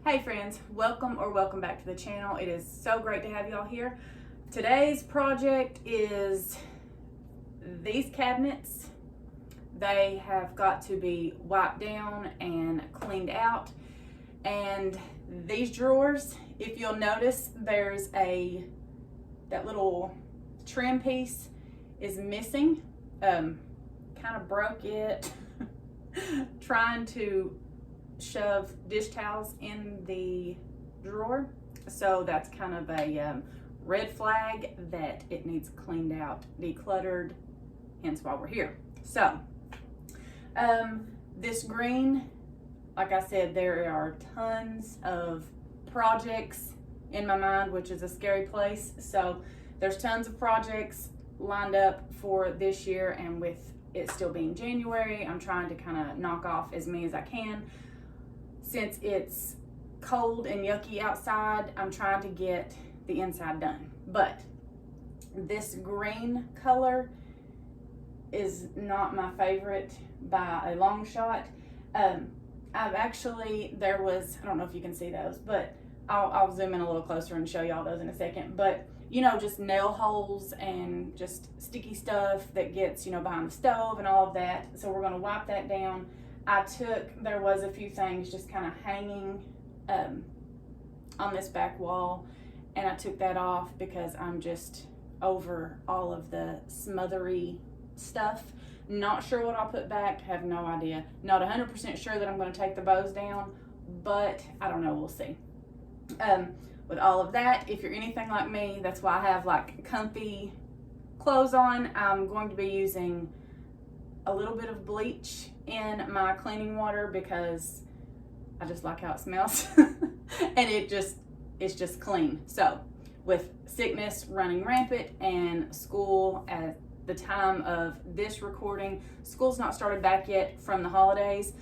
Hey friends, welcome back to the channel. It is so great to have y'all here. Today's project is these cabinets. They have got to be wiped down and cleaned out. And these drawers, if you'll notice, there's that little trim piece is missing. Kind of broke it trying to shove dish towels in the drawer, so that's kind of a red flag that it needs cleaned out, decluttered, hence why we're here. So this green, like I said, there are tons of projects in my mind, which is a scary place. So there's tons of projects lined up for this year, and with it still being January, I'm trying to kind of knock off as many as I can. Since it's cold and yucky outside, I'm trying to get the inside done. But this green color is not my favorite by a long shot. I don't know if you can see those, but I'll zoom in a little closer and show y'all those in a second. But you know, just nail holes and just sticky stuff that gets, behind the stove and all of that. So we're gonna wipe that down. There was a few things just kind of hanging on this back wall, and I took that off because I'm just over all of the smothery stuff. Not sure what I'll put back, have no idea. Not 100% sure that I'm going to take the bows down, but I don't know, we'll see. With all of that, if you're anything like me, that's why I have like comfy clothes on. I'm going to be using a little bit of bleach in my cleaning water because I just like how it smells and it's just clean. So with sickness running rampant and school at the time of this recording, school's not started back yet from the holidays.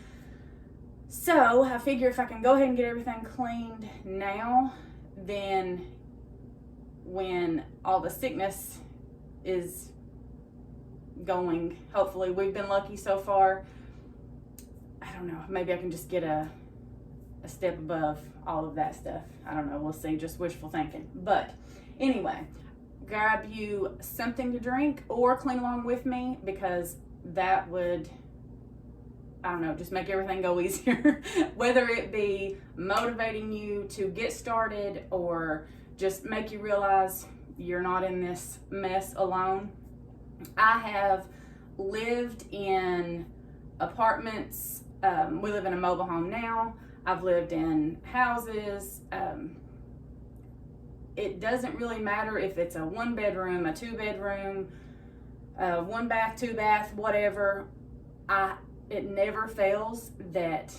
So I figure if I can go ahead and get everything cleaned now, then when all the sickness is going, hopefully, we've been lucky so far, I don't know, maybe I can just get a step above all of that stuff. I don't know, we'll see, just wishful thinking. But anyway, grab you something to drink or clean along with me, because that would, I don't know, just make everything go easier. Whether it be motivating you to get started or just make you realize you're not in this mess alone. I have lived in apartments. We live in a mobile home now. I've lived in houses. It doesn't really matter if it's a 1 bedroom, a 2 bedroom, 1 bath, 2 bath, whatever. It never fails that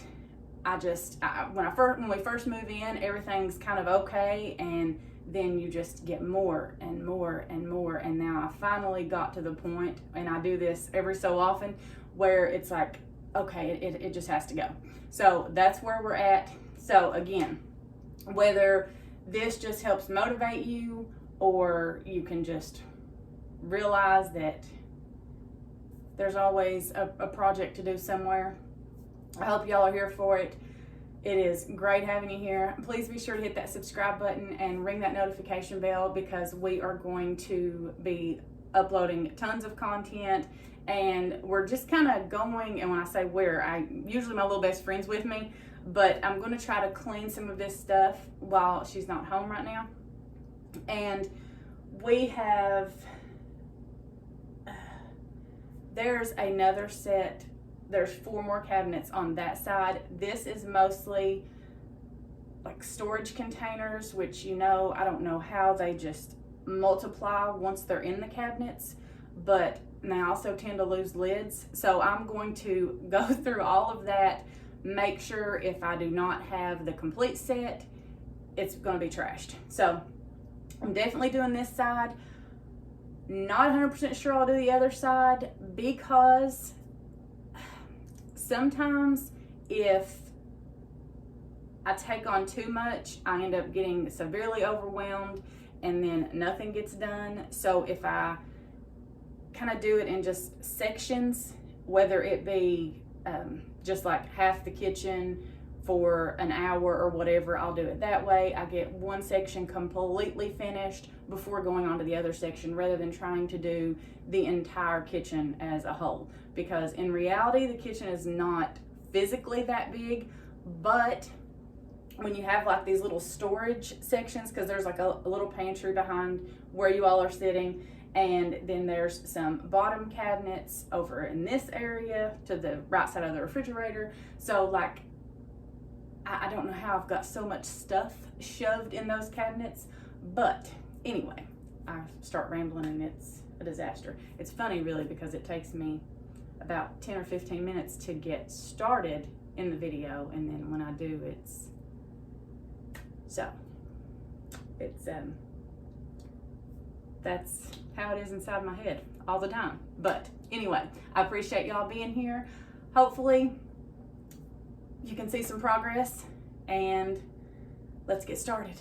when we first move in, everything's kind of okay, and then you just get more and more and more. And now I finally got to the point, and I do this every so often, where it's like, okay, it just has to go. So that's where we're at. So again, whether this just helps motivate you, or you can just realize that there's always a project to do somewhere, I hope y'all are here for it. It is great having you here. Please be sure to hit that subscribe button and ring that notification bell, because we are going to be uploading tons of content, and we're just kind of going, and when I say usually my little best friend's with me, but I'm going to try to clean some of this stuff while she's not home right now. And there's another set. There's 4 more cabinets on that side. This is mostly like storage containers, which, I don't know how they just multiply once they're in the cabinets, but they also tend to lose lids. So I'm going to go through all of that, make sure if I do not have the complete set, it's going to be trashed. So I'm definitely doing this side. Not 100% sure I'll do the other side, because sometimes if I take on too much, I end up getting severely overwhelmed and then nothing gets done. So if I kind of do it in just sections, whether it be just like half the kitchen for an hour or whatever, I'll do it that way. I get one section completely finished before going on to the other section, rather than trying to do the entire kitchen as a whole. Because in reality, the kitchen is not physically that big, but when you have like these little storage sections, because there's like a little pantry behind where you all are sitting, and then there's some bottom cabinets over in this area to the right side of the refrigerator. So like, I don't know how I've got so much stuff shoved in those cabinets, but anyway, I start rambling and it's a disaster. It's funny really, because it takes me about 10 or 15 minutes to get started in the video, and then when I do, it's that's how it is inside my head all the time. But anyway, I appreciate y'all being here. Hopefully you can see some progress, and let's get started.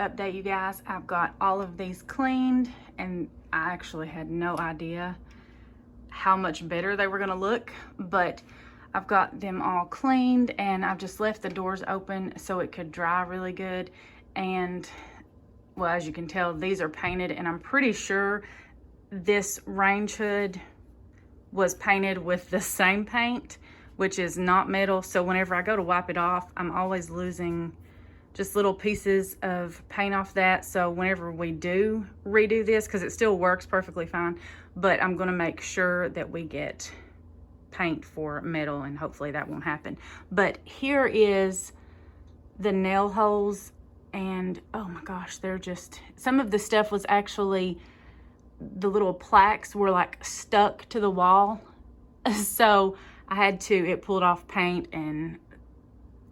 update, you guys. I've got all of these cleaned, and I actually had no idea how much better they were gonna look, but I've got them all cleaned, and I've just left the doors open so it could dry really good. And well, as you can tell, these are painted, and I'm pretty sure this range hood was painted with the same paint, which is not metal. So whenever I go to wipe it off, I'm always losing just little pieces of paint off that. So whenever we do redo this, because it still works perfectly fine, but I'm gonna make sure that we get paint for metal, and hopefully that won't happen. But here is the nail holes, and oh my gosh, they're just, some of the stuff was actually, the little plaques were like stuck to the wall. So I had to, it pulled off paint, and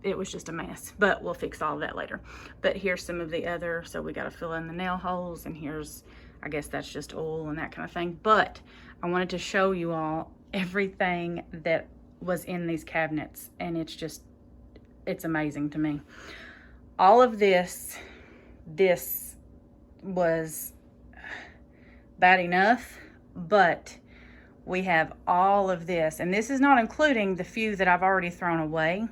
it was just a mess, but we'll fix all of that later. But here's some of the other, so we got to fill in the nail holes, and here's, I guess that's just oil and that kind of thing. But I wanted to show you all everything that was in these cabinets, and it's just, it's amazing to me. All of this was bad enough, but we have all of this, and this is not including the few that I've already thrown away.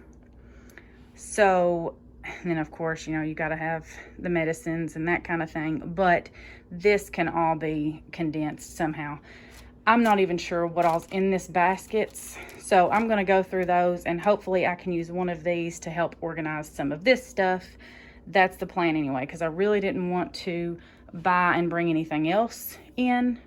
So, and then of course, you know, you got to have the medicines and that kind of thing, but this can all be condensed somehow. I'm not even sure what all's in this baskets, so I'm going to go through those, and hopefully I can use one of these to help organize some of this stuff. That's the plan anyway, because I really didn't want to buy and bring anything else in.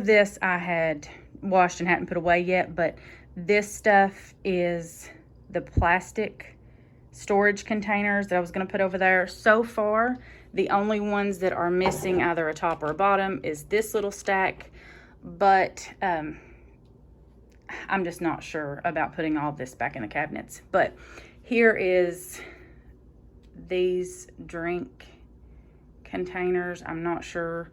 This I had washed and hadn't put away yet, but this stuff is the plastic storage containers that I was going to put over there. So far, the only ones that are missing either a top or a bottom is this little stack, but I'm just not sure about putting all this back in the cabinets. But here is these drink containers. I'm not sure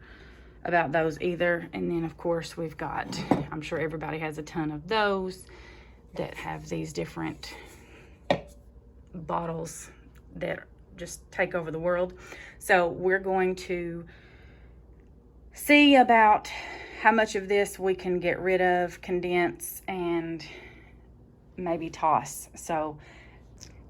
about those either. And then of course we've got, I'm sure everybody has a ton of those that have these different bottles that just take over the world. So we're going to see about how much of this we can get rid of, condense, and maybe toss. So,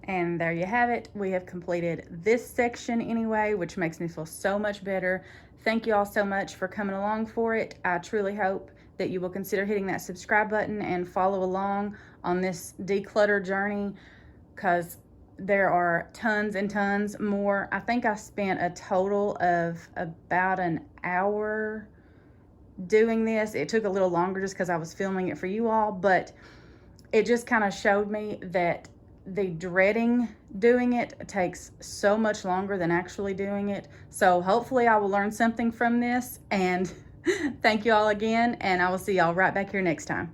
and there you have it. We have completed this section anyway, which makes me feel so much better. Thank you all so much for coming along for it. I truly hope that you will consider hitting that subscribe button and follow along on this declutter journey, because there are tons and tons more. I think I spent a total of about an hour doing this. It took a little longer just because I was filming it for you all, but it just kind of showed me that the dreading doing it takes so much longer than actually doing it. So hopefully I will learn something from this, and thank you all again, and I will see y'all right back here next time.